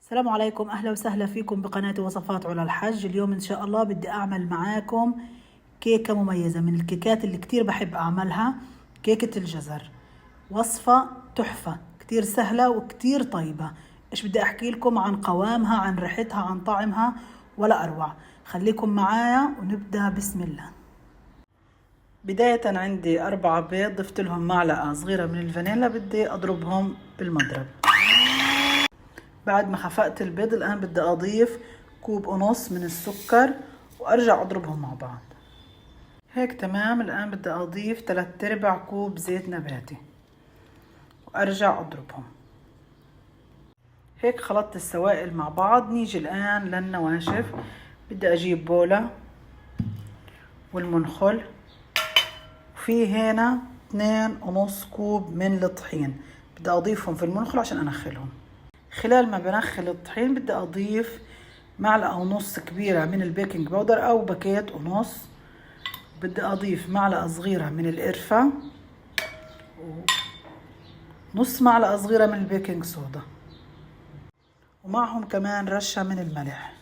السلام عليكم، أهلا وسهلا فيكم بقناة وصفات علا الحج. اليوم إن شاء الله بدي أعمل معاكم كيكة مميزة من الكيكات اللي كتير بحب أعملها، كيكة الجزر. وصفة تحفة، كتير سهلة وكتير طيبة. إيش بدي أحكي لكم عن قوامها، عن ريحتها، عن طعمها، ولا أروع. خليكم معايا ونبدأ. بسم الله. بداية عندي 4 بيض، ضفت لهم معلقة صغيرة من الفانيلا، بدي أضربهم بالمضرب. بعد ما خفقت البيض الآن بدي أضيف 1.5 كوب من السكر وأرجع أضربهم مع بعض. هيك تمام. الآن بدي أضيف 3/4 كوب زيت نباتي وأرجع أضربهم. هيك خلطت السوائل مع بعض. نيجي الآن للنواشف. بدي أجيب بولة والمنخل، وفي هنا 2.5 كوب من الطحين بدي أضيفهم في المنخل عشان أنخلهم. خلال ما بنخل الطحين بدي أضيف 1.5 معلقة كبيرة من البيكنج باودر أو 1.5 باكيت. بدي أضيف معلقة صغيرة من القرفة ونص معلقة صغيرة من البيكنج صودا، ومعهم كمان رشة من الملح.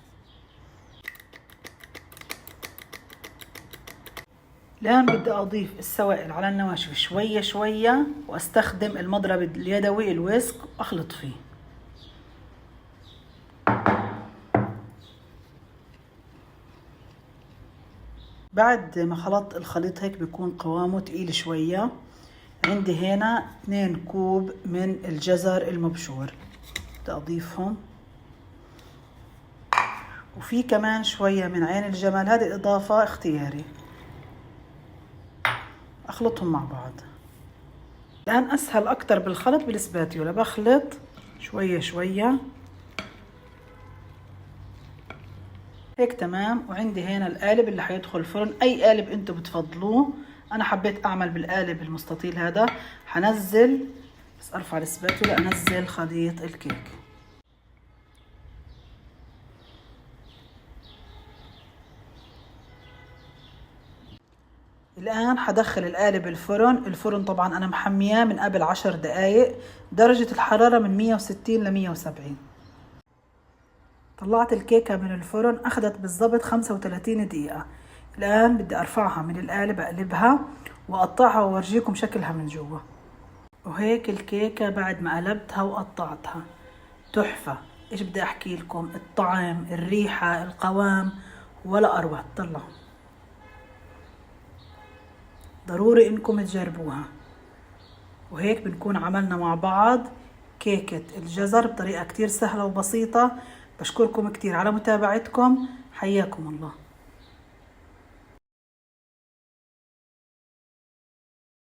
الآن بدي أضيف السوائل على النواشف شوية شوية، وأستخدم المضرب اليدوي الويسك وأخلط فيه. بعد ما خلطت الخليط هيك بيكون قوامه تقيل شوية. عندي هنا 2 كوب من الجزر المبشور بدي أضيفهم، وفي كمان شوية من عين الجمل، هذه إضافة اختياري. أخلطهم مع بعض. الآن أسهل أكتر بالخلط بالسباتيولا، بخلط شوية شوية هيك تمام. وعندي هنا القالب اللي حيدخل الفرن، أي قالب أنتوا بتفضلوه. أنا حبيت أعمل بالقالب المستطيل هذا. حنزل بس أرفع السباتيولا، أنزل خليط الكيك. الآن حدخل القالب الفرن طبعا أنا محمياه من قبل 10 دقايق، درجة الحرارة من 160 ل 170. طلعت الكيكة من الفرن، أخذت بالضبط 35 دقيقة. الآن بدي أرفعها من القالب، أقلبها وأقطعها وأورجيكم شكلها من جوا. وهيك الكيكة بعد ما قلبتها وقطعتها تحفة. إيش بدي أحكي لكم، الطعم، الريحة، القوام، ولا أروع. طلعوا، ضروري إنكم تجربوها. وهيك بنكون عملنا مع بعض كيكة الجزر بطريقة كتير سهلة وبسيطة. بشكركم كتير على متابعتكم، حياكم الله.